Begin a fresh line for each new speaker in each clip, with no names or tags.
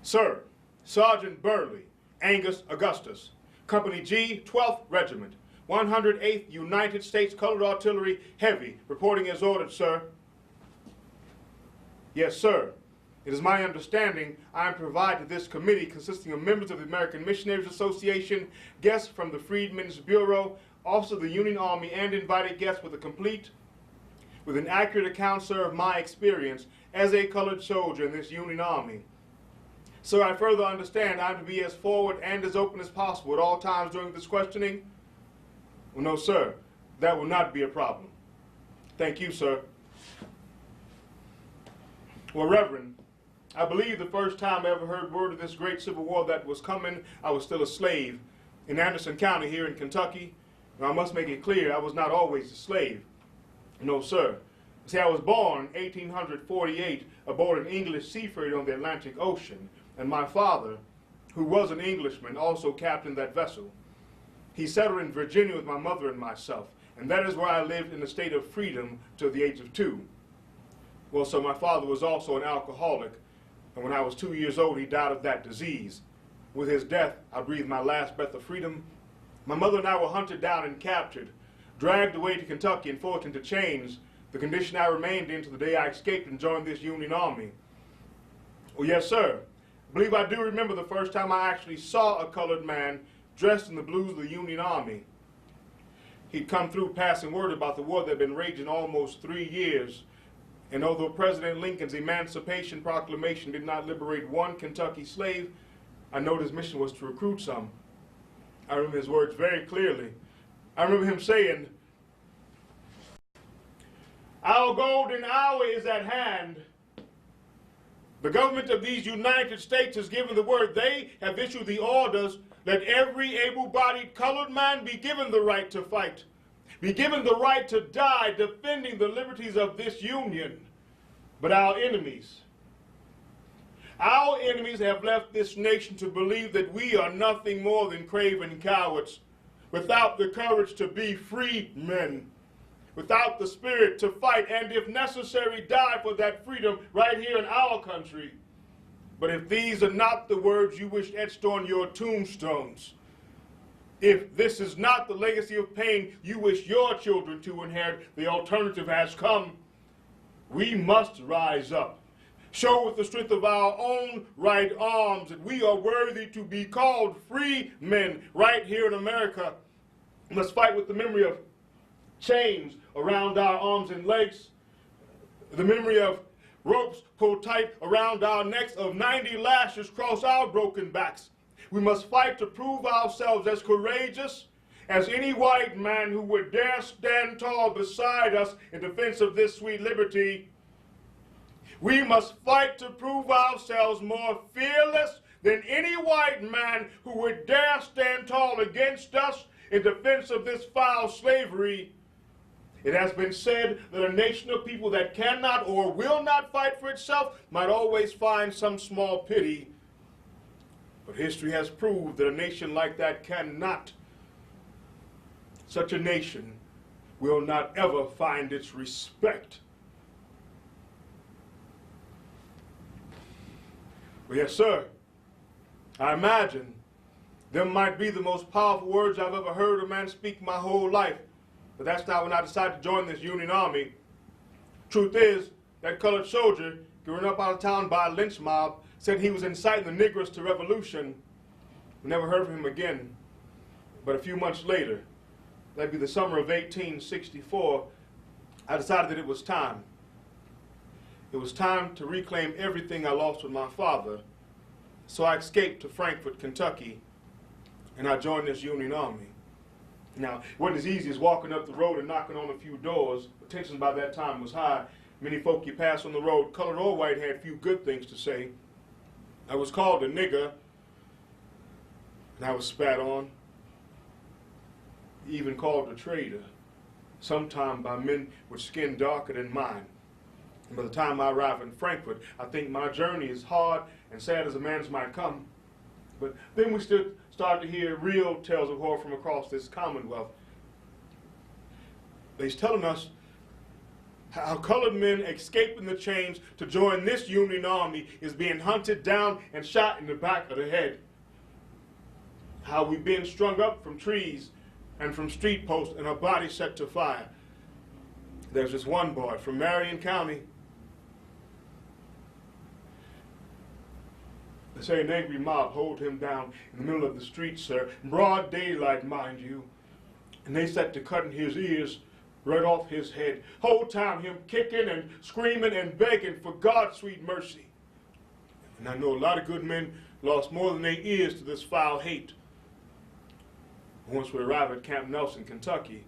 Sir, Sergeant Burleigh, Angus Augustus, Company G, 12th Regiment, 108th United States Colored Artillery, Heavy, reporting as ordered, sir. Yes, sir. It is my understanding I am provided to this committee consisting of members of the American Missionaries Association, guests from the Freedmen's Bureau, officers of the Union Army, and invited guests with an accurate account, sir, of my experience as a colored soldier in this Union Army. Sir, I further understand I am to be as forward and as open as possible at all times during this questioning. Well, no, sir, that will not be a problem. Thank you, sir. Well, Reverend, I believe the first time I ever heard word of this great Civil War that was coming, I was still a slave in Anderson County here in Kentucky. Now, I must make it clear, I was not always a slave. No, sir. See, I was born 1848 aboard an English sea freighter on the Atlantic Ocean, and my father, who was an Englishman, also captained that vessel. He settled in Virginia with my mother and myself, and that is where I lived in a state of freedom till the age of 2. Well, so my father was also an alcoholic, and when I was 2 years old, he died of that disease. With his death, I breathed my last breath of freedom. My mother and I were hunted down and captured, dragged away to Kentucky and forced into chains, the condition I remained in to the day I escaped and joined this Union Army. Well, yes, sir. I believe I do remember the first time I actually saw a colored man dressed in the blues of the Union Army. He'd come through passing word about the war that had been raging almost 3 years. And although President Lincoln's Emancipation Proclamation did not liberate one Kentucky slave, I know his mission was to recruit some. I remember his words very clearly. I remember him saying, "Our golden hour is at hand. The government of these United States has given the word. They have issued the orders. Let every able-bodied colored man be given the right to fight, be given the right to die defending the liberties of this union. But our enemies have left this nation to believe that we are nothing more than craven cowards, without the courage to be free men, without the spirit to fight, and if necessary, die for that freedom right here in our country. But if these are not the words you wish etched on your tombstones, if this is not the legacy of pain you wish your children to inherit, the alternative has come. We must rise up, show with the strength of our own right arms that we are worthy to be called free men right here in America. We must fight with the memory of chains around our arms and legs, the memory of ropes pulled tight around our necks, of 90 lashes across our broken backs. We must fight to prove ourselves as courageous as any white man who would dare stand tall beside us in defense of this sweet liberty. We must fight to prove ourselves more fearless than any white man who would dare stand tall against us in defense of this foul slavery. It has been said that a nation of people that cannot or will not fight for itself might always find some small pity. But history has proved that a nation like that cannot. Such a nation will not ever find its respect. Well, yes, sir. I imagine them might be the most powerful words I've ever heard a man speak my whole life. But that's not when I decided to join this Union Army. Truth is, that colored soldier, given up out of town by a lynch mob, said he was inciting the Negroes to revolution. We never heard from him again. But a few months later, that'd be the summer of 1864, I decided that it was time. It was time to reclaim everything I lost with my father. So I escaped to Frankfort, Kentucky, and I joined this Union Army. Now, it wasn't as easy as walking up the road and knocking on a few doors. The tension by that time was high. Many folk you pass on the road, colored or white, had few good things to say. I was called a nigger, and I was spat on, even called a traitor, sometime by men with skin darker than mine. And by the time I arrived in Frankfurt, I think my journey is hard and sad as a man's might come. But then we started to hear real tales of horror from across this Commonwealth. They's telling us How colored men escaping the chains to join this Union Army is being hunted down and shot in the back of the head. How we've been strung up from trees and from street posts and our bodies set to fire. There's this one boy from Marion County. They say an angry mob hold him down in the middle of the street, sir, in broad daylight, mind you. And they set to cutting his ears right off his head. Whole time him kicking and screaming and begging for God's sweet mercy. And I know a lot of good men lost more than their ears to this foul hate. Once we arrived at Camp Nelson, Kentucky,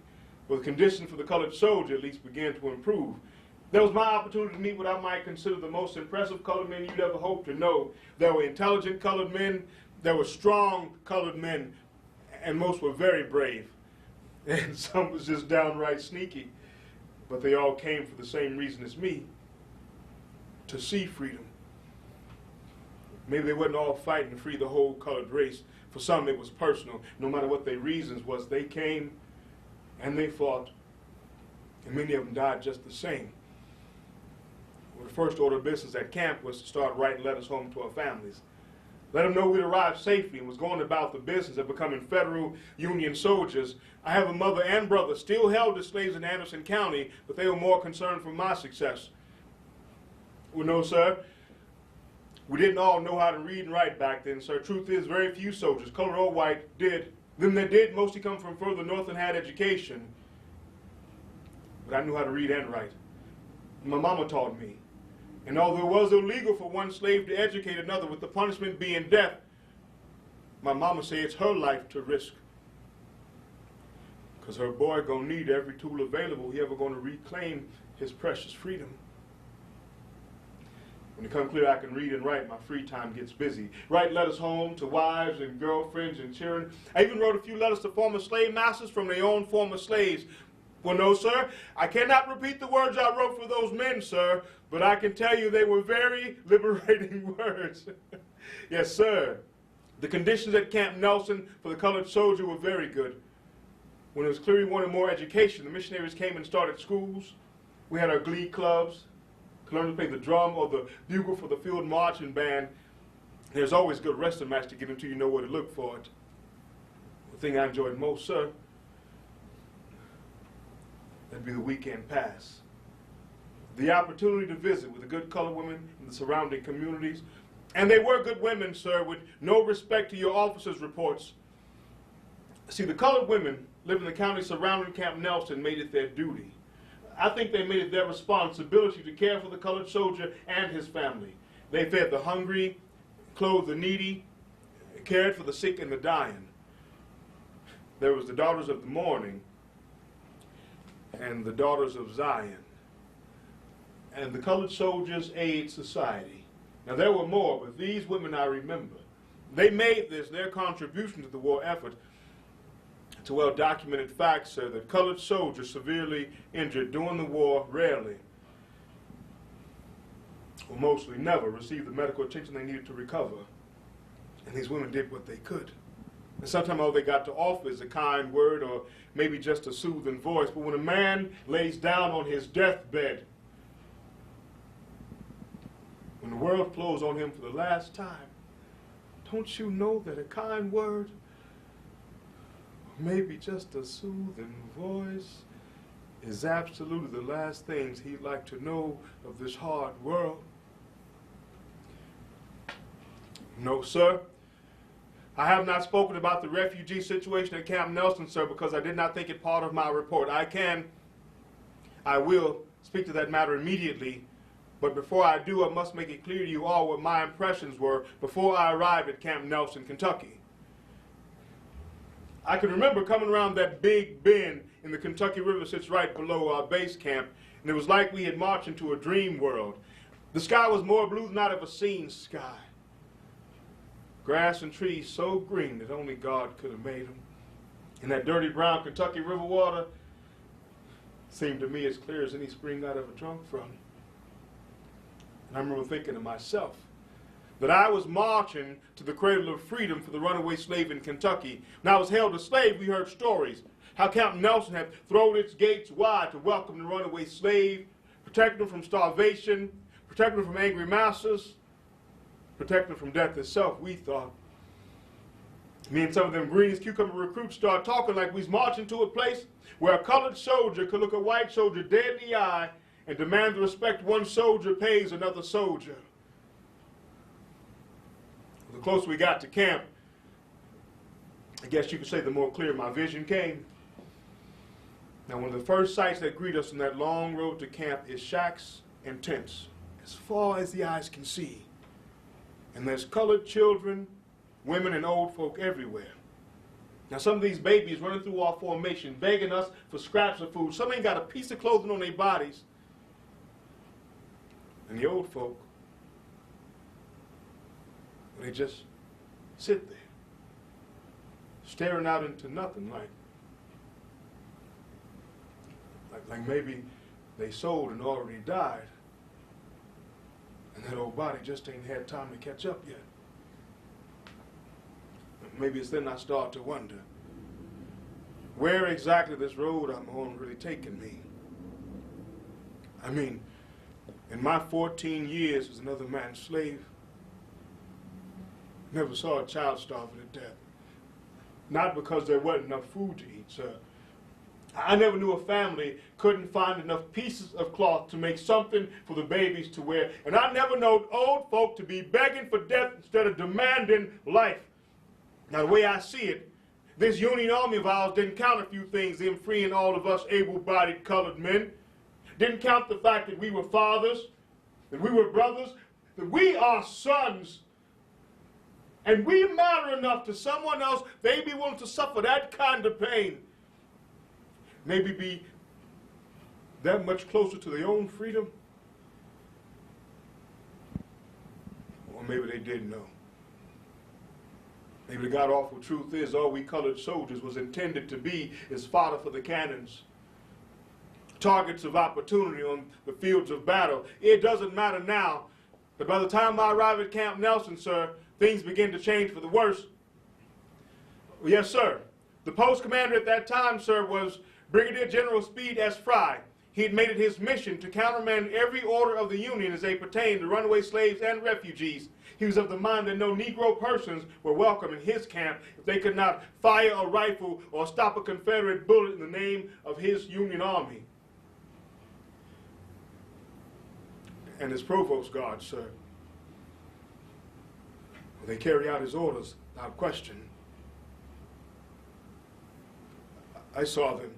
where the conditions for the colored soldier at least began to improve, there was my opportunity to meet what I might consider the most impressive colored men you'd ever hope to know. There were intelligent colored men, there were strong colored men, and most were very brave. And some was just downright sneaky. But they all came for the same reason as me, to see freedom. Maybe they wasn't all fighting to free the whole colored race. For some it was personal. No matter what their reasons was, they came and they fought. And many of them died just the same. Well, the first order of business at camp was to start writing letters home to our families. Let them know we'd arrived safely and was going about the business of becoming federal Union soldiers. I have a mother and brother still held as slaves in Anderson County, but they were more concerned for my success. Well, no, sir. We didn't all know how to read and write back then, sir. Truth is, very few soldiers, colored or white, did. Them that did mostly come from further north and had education. But I knew how to read and write. My mama taught me. And although it was illegal for one slave to educate another, with the punishment being death, my mama said it's her life to risk. Because her boy gonna need every tool available he ever gonna reclaim his precious freedom. When it comes clear I can read and write, my free time gets busy. Write letters home to wives and girlfriends and children. I even wrote a few letters to former slave masters from their own former slaves. Well, no, sir, I cannot repeat the words I wrote for those men, sir, but I can tell you they were very liberating words. Yes, sir. The conditions at Camp Nelson for the colored soldier were very good. When it was clear we wanted more education, the missionaries came and started schools. We had our glee clubs, could learn to play the drum or the bugle for the field marching band. There's always a good wrestling match to get into, you know where to look for it. The thing I enjoyed most, sir, that'd be the weekend pass. The opportunity to visit with the good colored women in the surrounding communities. And they were good women, sir, with no respect to your officers' reports. See, the colored women living in the county surrounding Camp Nelson made it their duty. I think they made it their responsibility to care for the colored soldier and his family. They fed the hungry, clothed the needy, cared for the sick and the dying. There was the daughters of the morning, and the daughters of Zion, and the Colored Soldiers Aid Society. Now there were more, but these women I remember. They made this their contribution to the war effort. It's a well-documented fact, sir, that colored soldiers severely injured during the war rarely, or mostly never, received the medical attention they needed to recover. And these women did what they could. And sometimes all they got to offer is a kind word or maybe just a soothing voice. But when a man lays down on his deathbed, when the world closed on him for the last time, don't you know that a kind word, maybe just a soothing voice, is absolutely the last things he'd like to know of this hard world? No, sir. I have not spoken about the refugee situation at Camp Nelson, sir, because I did not think it part of my report. I will speak to that matter immediately, but before I do, I must make it clear to you all what my impressions were before I arrived at Camp Nelson, Kentucky. I can remember coming around that big bend in the Kentucky River that sits right below our base camp, and it was like we had marched into a dream world. The sky was more blue than I'd ever seen sky. Grass and trees so green that only God could have made them. And that dirty brown Kentucky River water seemed to me as clear as any spring I'd ever drunk from. And I remember thinking to myself that I was marching to the cradle of freedom for the runaway slave in Kentucky. When I was held a slave, we heard stories how Camp Nelson had thrown its gates wide to welcome the runaway slave, protecting them from starvation, protecting them from angry masters, protecting them from death itself, we thought. Me and some of them greens cucumber recruits started talking like we was marching to a place where a colored soldier could look a white soldier dead in the eye and demand the respect one soldier pays another soldier. The closer we got to camp, I guess you could say the more clear my vision came. Now, one of the first sights that greet us on that long road to camp is shacks and tents, as far as the eyes can see. And there's colored children, women, and old folk everywhere. Now, some of these babies running through our formation, begging us for scraps of food. Some ain't got a piece of clothing on their bodies. And the old folk, they just sit there, staring out into nothing, like maybe they sold and already died, and that old body just ain't had time to catch up yet. Maybe it's then I start to wonder, where exactly this road I'm on really taking me? I mean, in my 14 years as another man's slave, never saw a child starving to death. Not because there wasn't enough food to eat, sir. I never knew a family couldn't find enough pieces of cloth to make something for the babies to wear. And I never known old folk to be begging for death instead of demanding life. Now, the way I see it, this Union Army of ours didn't count a few things, them freeing all of us able-bodied colored men. Didn't count the fact that we were fathers, that we were brothers, that we are sons. And we matter enough to someone else, they be willing to suffer that kind of pain. Maybe be that much closer to their own freedom. Or maybe they didn't know. Maybe the god-awful truth is all we colored soldiers was intended to be is fodder for the cannons. Targets of opportunity on the fields of battle. It doesn't matter now, but by the time I arrive at Camp Nelson, sir, things begin to change for the worse. Yes, sir. The post commander at that time, sir, was Brigadier General Speed S. Fry. He had made it his mission to countermand every order of the Union as they pertained to runaway slaves and refugees. He was of the mind that no Negro persons were welcome in his camp if they could not fire a rifle or stop a Confederate bullet in the name of his Union Army. And his provost guards, sir, they carry out his orders without question. I saw them.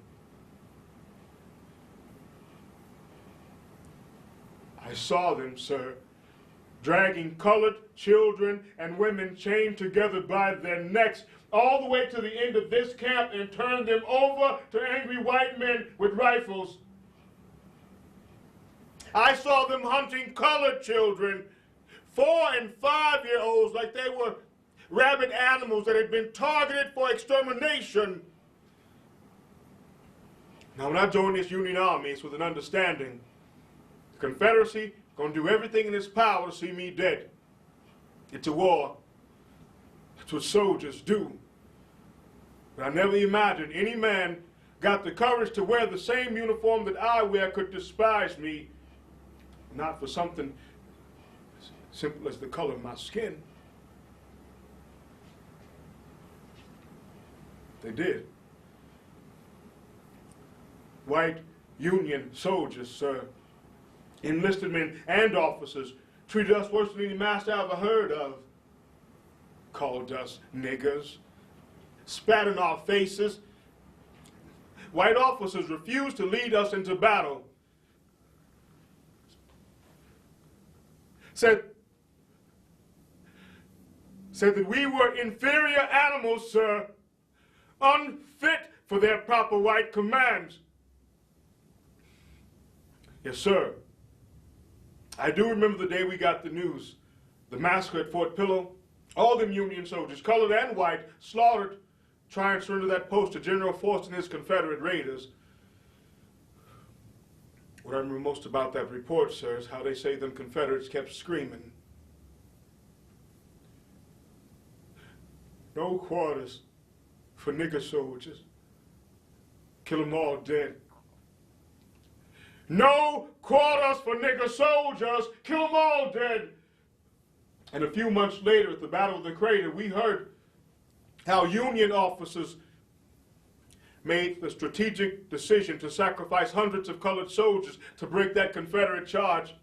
I saw them, sir, dragging colored children and women chained together by their necks all the way to the end of this camp and turn them over to angry white men with rifles. I saw them hunting colored children, 4- and 5-year-olds, like they were rabid animals that had been targeted for extermination. Now, when I joined this Union Army, it's with an understanding. The Confederacy going to do everything in its power to see me dead. It's a war. That's what soldiers do. But I never imagined any man got the courage to wear the same uniform that I wear could despise me, not for something simple as the color of my skin. They did. White Union soldiers, sir, enlisted men and officers, treated us worse than any master I ever heard of. Called us niggers, spat in our faces. White officers refused to lead us into battle. Said that we were inferior animals, sir, unfit for their proper white commands. Yes, sir. I do remember the day we got the news. The massacre at Fort Pillow. All them Union soldiers, colored and white, slaughtered, trying to surrender that post to General Force and his Confederate raiders. What I remember most about that report, sir, is how they say them Confederates kept screaming. No quarters for nigger soldiers. Kill them all dead. No quarters for nigger soldiers. Kill them all dead. And a few months later at the Battle of the Crater, we heard how Union officers made the strategic decision to sacrifice hundreds of colored soldiers to break that Confederate charge.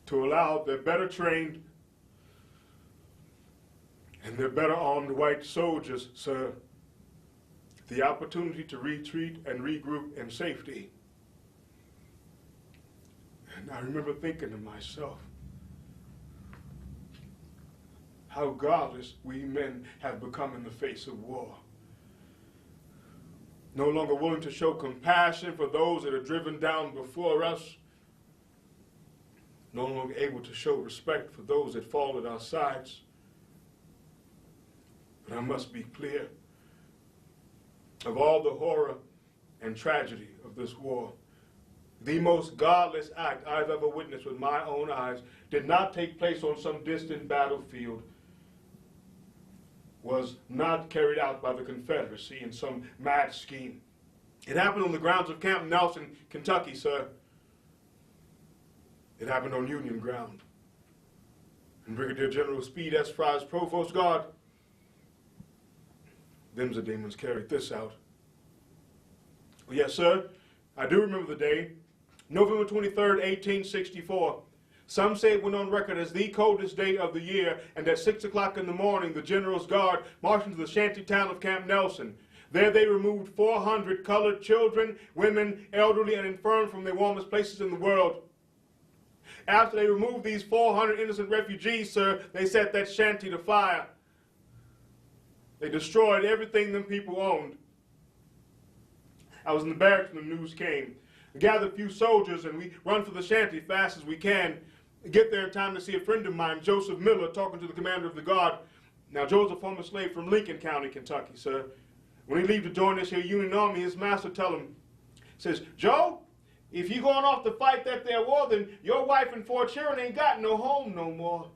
To allow their better trained and their better armed white soldiers, sir, the opportunity to retreat and regroup in safety. And I remember thinking to myself, how godless we men have become in the face of war. No longer willing to show compassion for those that are driven down before us. No longer able to show respect for those that fall at our sides. But I must be clear, of all the horror and tragedy of this war, the most godless act I've ever witnessed with my own eyes did not take place on some distant battlefield, was not carried out by the Confederacy in some mad scheme. It happened on the grounds of Camp Nelson, Kentucky, sir. It happened on Union ground. And Brigadier General Speed S. Fry's Provost Guard, them's the demons carried this out. Well, yes, sir, I do remember the day, November 23rd, 1864. Some say it went on record as the coldest day of the year, and at 6 o'clock in the morning, the General's Guard marched into the shanty town of Camp Nelson. There they removed 400 colored children, women, elderly, and infirm from their warmest places in the world. After they removed these 400 innocent refugees, sir, they set that shanty to fire. They destroyed everything them people owned. I was in the barracks when the news came. We gathered a few soldiers and we run for the shanty fast as we can. Get there in time to see a friend of mine, Joseph Miller, talking to the commander of the guard. Now, Joe's a former slave from Lincoln County, Kentucky, sir. When he leaves to join this here Union Army, his master tell him, says, Joe, if you going off to fight that there war, then your wife and 4 children ain't got no home no more.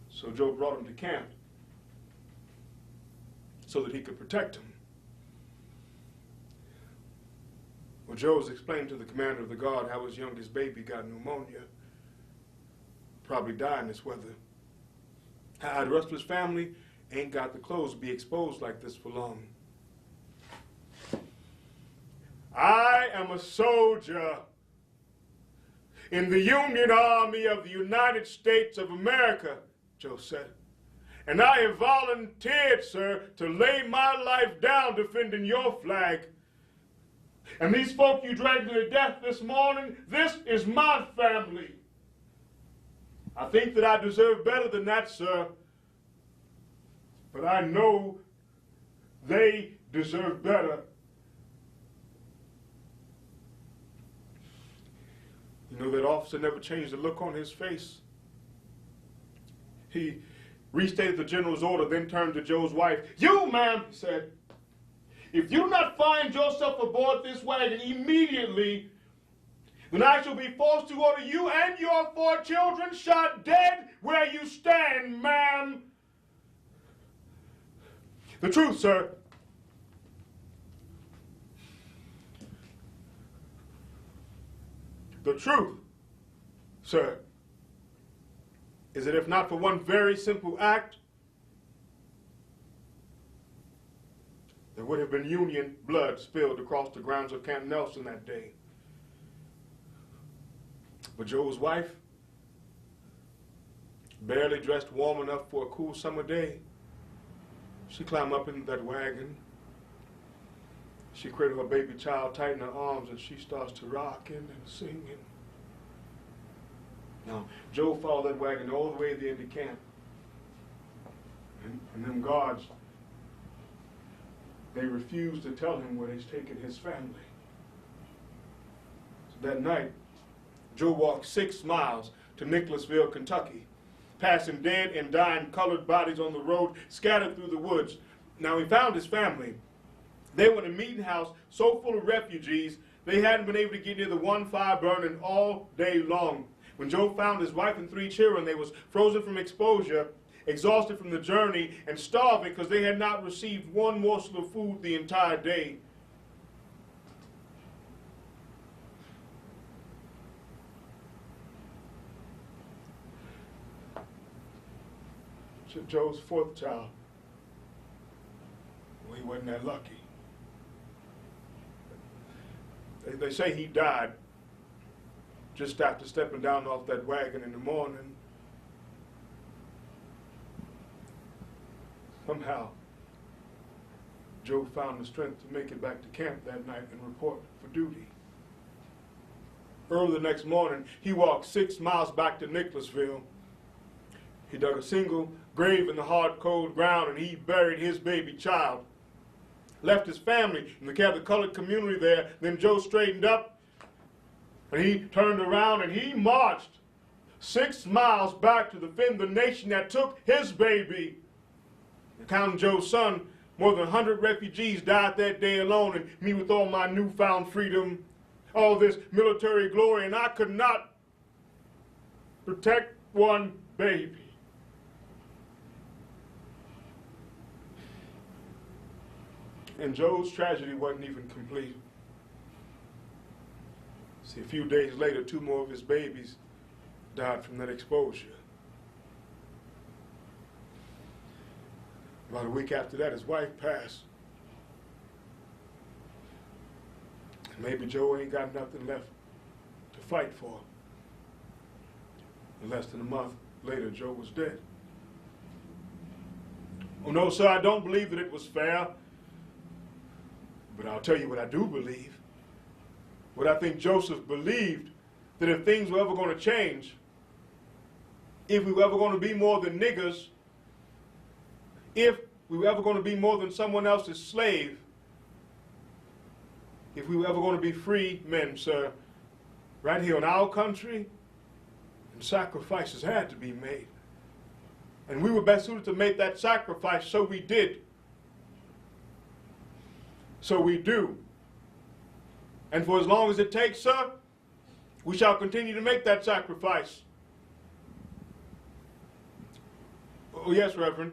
So Joe brought him to camp so that he could protect him. Well, Joe was explaining to the commander of the guard how his youngest baby got pneumonia. Probably die in this weather. How the rest of his family ain't got the clothes to be exposed like this for long. I am a soldier in the Union Army of the United States of America, Joe said. And I have volunteered, sir, to lay my life down defending your flag. And these folk you dragged to their death this morning, this is my family. I think that I deserve better than that, sir. But I know they deserve better. You know, that officer never changed the look on his face. He restated the general's order, then turned to Joe's wife. You, ma'am, he said, if you do not find yourself aboard this wagon immediately, then I shall be forced to order you and your 4 children shot dead where you stand, ma'am. The truth, sir. The truth, sir, is that if not for one very simple act, there would have been Union blood spilled across the grounds of Camp Nelson that day. But Joe's wife, barely dressed warm enough for a cool summer day, she climbed up into that wagon. She cradled her baby child tight in her arms and she starts to rocking and singing. Now, Joe followed that wagon all the way to the end of camp. And them guards, they refused to tell him where he's taken his family. So that night, Joe walked 6 miles to Nicholasville, Kentucky, passing dead and dying colored bodies on the road scattered through the woods. Now, he found his family. They were in a meeting house so full of refugees, they hadn't been able to get near the one fire burning all day long. When Joe found his wife and 3 children, they was frozen from exposure exhausted from the journey and starving because they had not received one morsel of food the entire day. Joe's fourth child, well, he wasn't that lucky. They say he died just after stepping down off that wagon in the morning. Somehow, Joe found the strength to make it back to camp that night and report for duty. Early the next morning, he walked 6 miles back to Nicholasville. He dug a single grave in the hard, cold ground, and he buried his baby child. Left his family in the colored community there. Then Joe straightened up, and he turned around, and he marched 6 miles back to defend the nation that took his baby. Counting Joe's son, more than 100 refugees died that day alone, and me with all my newfound freedom, all this military glory, and I could not protect one baby. And Joe's tragedy wasn't even complete. See, a few days later, 2 more of his babies died from that exposure. About a week after that, his wife passed. Maybe Joe ain't got nothing left to fight for. And less than a month later, Joe was dead. Oh no, sir, I don't believe that it was fair. But I'll tell you what I do believe. What I think Joseph believed, that if things were ever going to change, if we were ever going to be more than niggers, if we were ever going to be more than someone else's slave, if we were ever going to be free men, sir, right here in our country, and sacrifices had to be made. And we were best suited to make that sacrifice, so we did. So we do. And for as long as it takes, sir, we shall continue to make that sacrifice. Oh, yes, Reverend.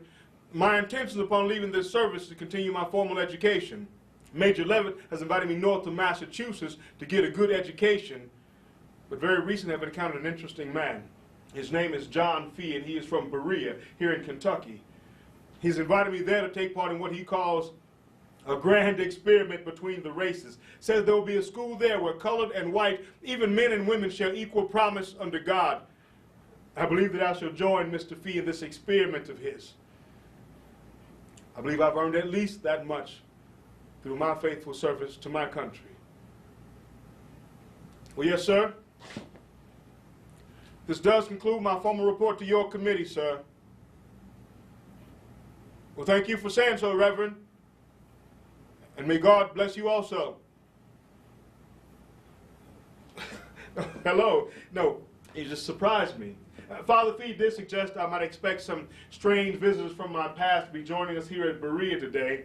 My intentions upon leaving this service is to continue my formal education. Major Levitt has invited me north to Massachusetts to get a good education, but very recently I've encountered an interesting man. His name is John Fee, and he is from Berea, here in Kentucky. He's invited me there to take part in what he calls a grand experiment between the races. Says there will be a school there where colored and white, even men and women, share equal promise under God. I believe that I shall join Mr. Fee in this experiment of his. I believe I've earned at least that much through my faithful service to my country. Well, yes, sir. This does conclude my formal report to your committee, sir. Well, thank you for saying so, Reverend. And may God bless you also. Hello. No, you just surprised me. Father Fee did suggest I might expect some strange visitors from my past to be joining us here at Berea today.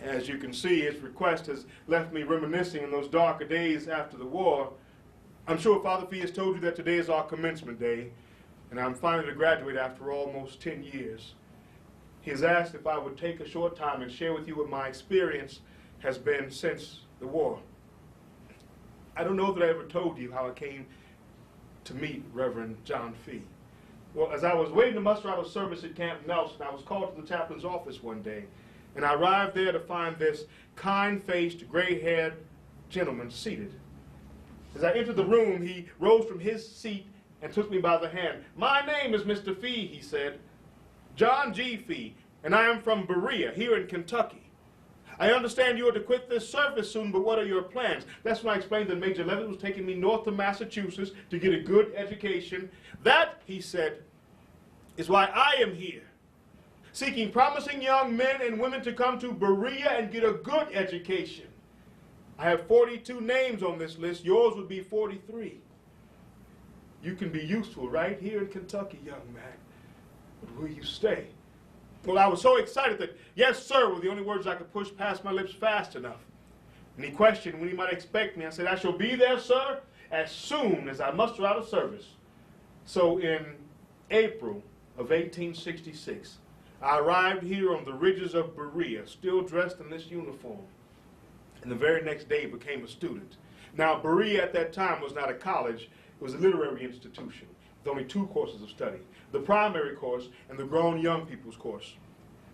As you can see, his request has left me reminiscing in those darker days after the war. I'm sure Father Fee has told you that today is our commencement day, and I'm finally to graduate after almost 10 years. He has asked if I would take a short time and share with you what my experience has been since the war. I don't know that I ever told you how I came to meet Reverend John Fee. Well, as I was waiting to muster out of service at Camp Nelson, I was called to the chaplain's office one day, and I arrived there to find this kind-faced, gray-haired gentleman seated. As I entered the room, he rose from his seat and took me by the hand. "My name is Mr. Fee," he said, "John G. Fee, and I am from Berea, here in Kentucky. I understand you are to quit this service soon, but what are your plans?" That's when I explained that Major Levitt was taking me north to Massachusetts to get a good education. "That," he said, "is why I am here, seeking promising young men and women to come to Berea and get a good education. I have 42 names on this list. Yours would be 43. You can be useful right here in Kentucky, young man. But will you stay?" Well, I was so excited that "yes, sir" were the only words I could push past my lips fast enough. And he questioned when he might expect me. I said, "I shall be there, sir, as soon as I muster out of service." So in April of 1866, I arrived here on the ridges of Berea, still dressed in this uniform, and the very next day became a student. Now, Berea at that time was not a college, it was a literary institution with only 2 courses of study, the primary course and the grown young people's course.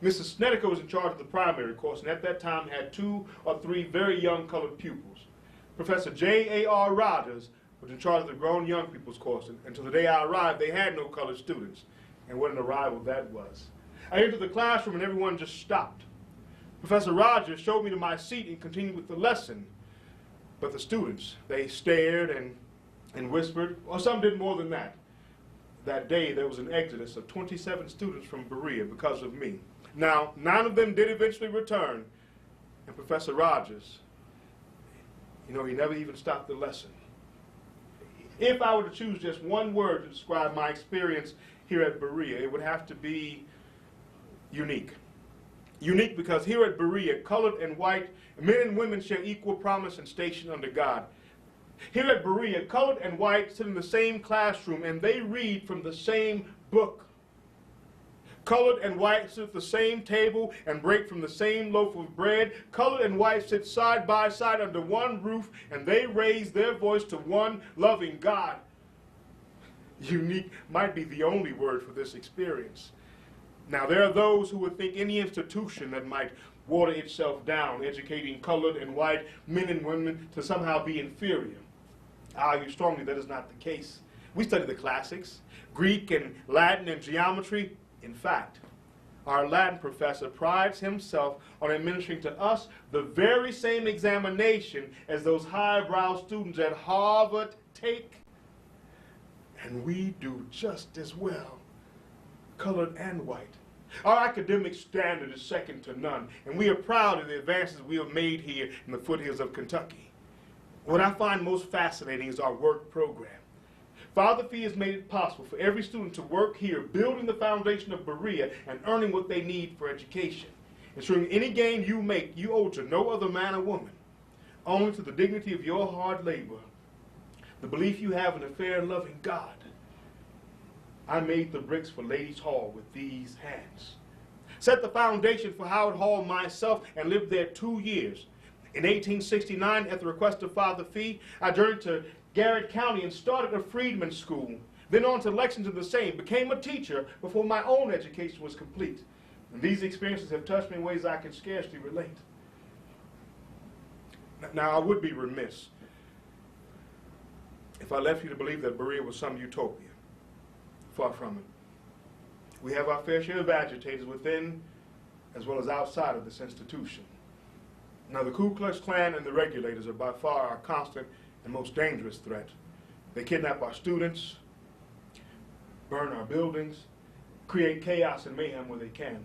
Mrs. Snedeker was in charge of the primary course, and at that time had 2 or 3 very young colored pupils. Professor J.A.R. Rogers was in charge of the grown young people's course, and until the day I arrived, they had no colored students. And what an arrival that was. I entered the classroom and everyone just stopped. Professor Rogers showed me to my seat and continued with the lesson. But the students, they stared and whispered, or some did more than that. That day there was an exodus of 27 students from Berea because of me. Now, 9 of them did eventually return, and Professor Rogers, he never even stopped the lesson. If I were to choose just one word to describe my experience here at Berea, it would have to be unique. Unique because here at Berea, colored and white, men and women share equal promise and station under God. Here at Berea, colored and white sit in the same classroom and they read from the same book. Colored and white sit at the same table and break from the same loaf of bread. Colored and white sit side by side under one roof and they raise their voice to one loving God. Unique might be the only word for this experience. Now, there are those who would think any institution that might water itself down, educating colored and white men and women to somehow be inferior. I argue strongly that is not the case. We study the classics, Greek and Latin and geometry. In fact, our Latin professor prides himself on administering to us the very same examination as those highbrow students at Harvard take. And we do just as well, colored and white. Our academic standard is second to none, and we are proud of the advances we have made here in the foothills of Kentucky. What I find most fascinating is our work program. Father Fee has made it possible for every student to work here, building the foundation of Berea and earning what they need for education, ensuring any gain you make you owe to no other man or woman, only to the dignity of your hard labor, the belief you have in a fair and loving God. I made the bricks for Ladies' Hall with these hands. Set the foundation for Howard Hall myself and lived there 2 years. In 1869, at the request of Father Fee, I journeyed to Garrett County and started a freedmen's school. Then on to Lexington the same, became a teacher before my own education was complete. And these experiences have touched me in ways I can scarcely relate. Now, I would be remiss if I left you to believe that Berea was some utopia. Far from it. We have our fair share of agitators within as well as outside of this institution. Now, the Ku Klux Klan and the regulators are by far our constant and most dangerous threat. They kidnap our students, burn our buildings, create chaos and mayhem where they can.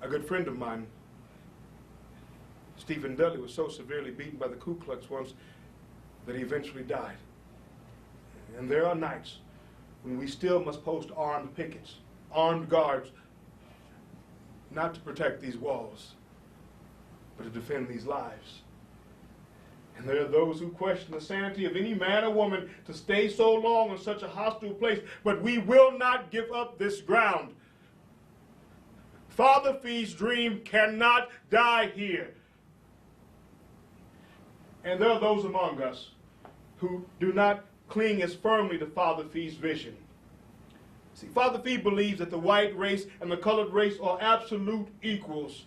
A good friend of mine, Stephen Dudley, was so severely beaten by the Ku Klux once that he eventually died. And there are nights when we still must post armed pickets, armed guards, not to protect these walls, but to defend these lives. And there are those who question the sanity of any man or woman to stay so long in such a hostile place, but we will not give up this ground. Father Fee's dream cannot die here. And there are those among us who do not cling as firmly to Father Fee's vision. See, Father Fee believes that the white race and the colored race are absolute equals,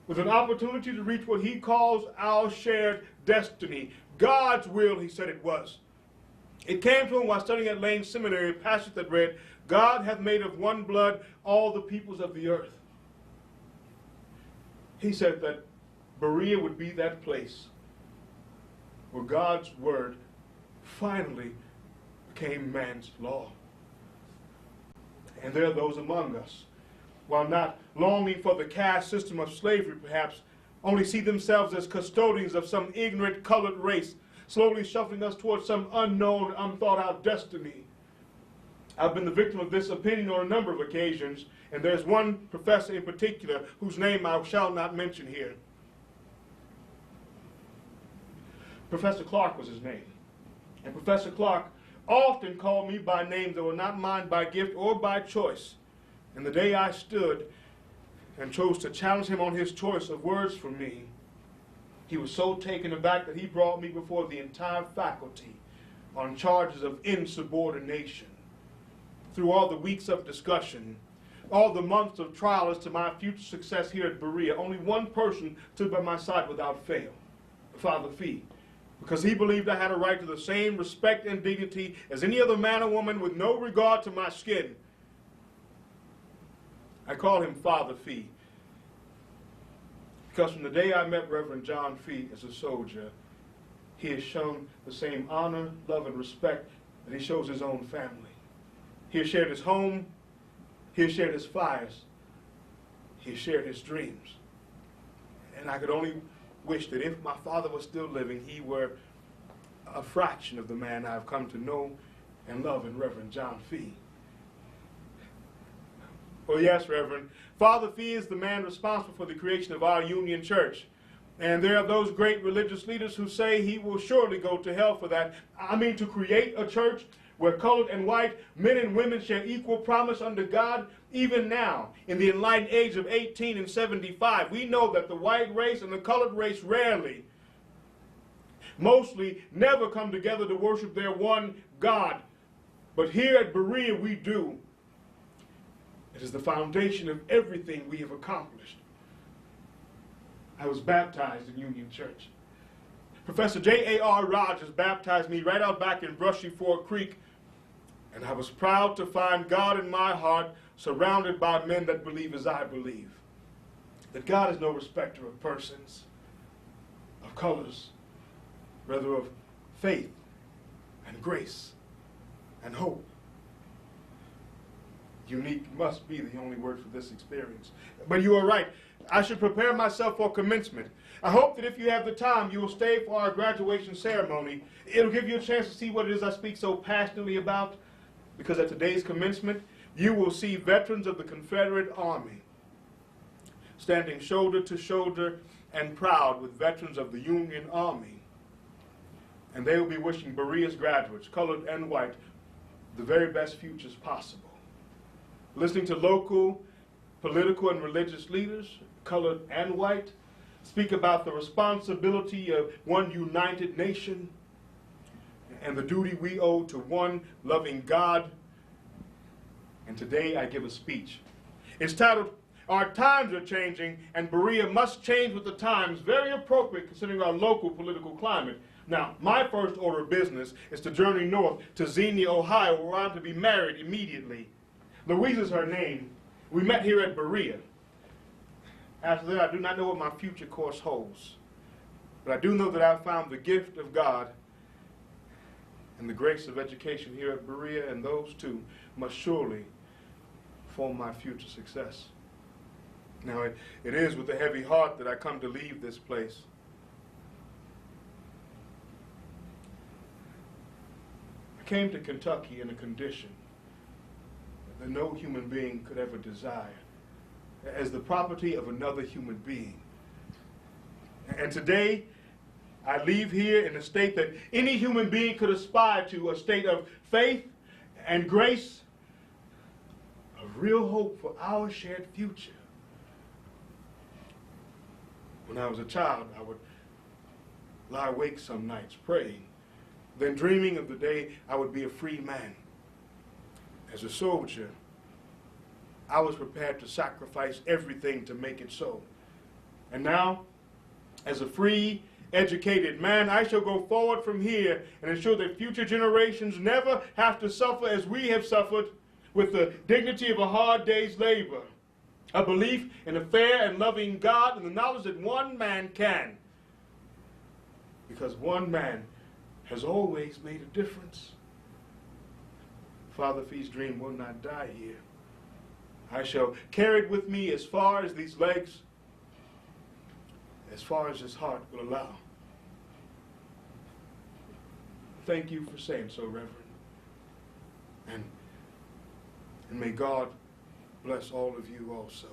with an opportunity to reach what he calls our shared destiny. God's will, he said it was. It came to him while studying at Lane Seminary, a passage that read, God hath made of one blood all the peoples of the earth. He said that Berea would be that place where God's word finally became man's law. And there are those among us, while not longing for the caste system of slavery perhaps, only see themselves as custodians of some ignorant colored race, slowly shuffling us towards some unknown, unthought-out destiny. I've been the victim of this opinion on a number of occasions, and there's one professor in particular whose name I shall not mention here. Professor Clark was his name. And Professor Clark often called me by names that were not mine by gift or by choice. And the day I stood and chose to challenge him on his choice of words for me, he was so taken aback that he brought me before the entire faculty on charges of insubordination. Through all the weeks of discussion, all the months of trial as to my future success here at Berea, only one person stood by my side without fail, Father Fee, because he believed I had a right to the same respect and dignity as any other man or woman with no regard to my skin. I call him Father Fee because from the day I met Reverend John Fee as a soldier, he has shown the same honor, love, and respect that he shows his own family. He has shared his home, he has shared his fires, he has shared his dreams. And I could only wish that if my father was still living, he were a fraction of the man I've come to know and love in Reverend John Fee. Oh yes, Reverend. Father Fee is the man responsible for the creation of our Union Church. And there are those great religious leaders who say he will surely go to hell for that. I mean, to create a church where colored and white, men and women share equal promise under God. Even now, in the enlightened age of 1875, we know that the white race and the colored race rarely, mostly, never come together to worship their one God. But here at Berea, we do. It is the foundation of everything we have accomplished. I was baptized in Union Church. Professor J.A.R. Rogers baptized me right out back in Brushy Fork Creek, and I was proud to find God in my heart, surrounded by men that believe as I believe. That God is no respecter of persons, of colors, rather of faith and grace and hope. Unique must be the only word for this experience. But you are right. I should prepare myself for commencement. I hope that if you have the time, you will stay for our graduation ceremony. It'll give you a chance to see what it is I speak so passionately about, because at today's commencement, you will see veterans of the Confederate Army standing shoulder to shoulder and proud with veterans of the Union Army. And they will be wishing Berea's graduates, colored and white, the very best futures possible. Listening to local, political, and religious leaders, colored and white, speak about the responsibility of one united nation and the duty we owe to one loving God. And today I give a speech. It's titled, "Our Times Are Changing, and Berea Must Change with the Times," very appropriate considering our local political climate. Now, my first order of business is to journey north to Xenia, Ohio, where I'm to be married immediately. Louise is her name. We met here at Berea. After that, I do not know what my future course holds. But I do know that I've found the gift of God and the grace of education here at Berea, and those two must surely form my future success. Now, it is with a heavy heart that I come to leave this place. I came to Kentucky in a condition that no human being could ever desire, as the property of another human being. And today, I leave here in a state that any human being could aspire to, a state of faith and grace, of real hope for our shared future. When I was a child, I would lie awake some nights praying, then dreaming of the day I would be a free man. As a soldier, I was prepared to sacrifice everything to make it so. And now, as a free, educated man, I shall go forward from here and ensure that future generations never have to suffer as we have suffered, with the dignity of a hard day's labor, a belief in a fair and loving God, and the knowledge that one man can. Because one man has always made a difference. Father Fee's dream will not die here. I shall carry it with me as far as these legs, as far as his heart will allow. Thank you for saying so, Reverend. And may God bless all of you also.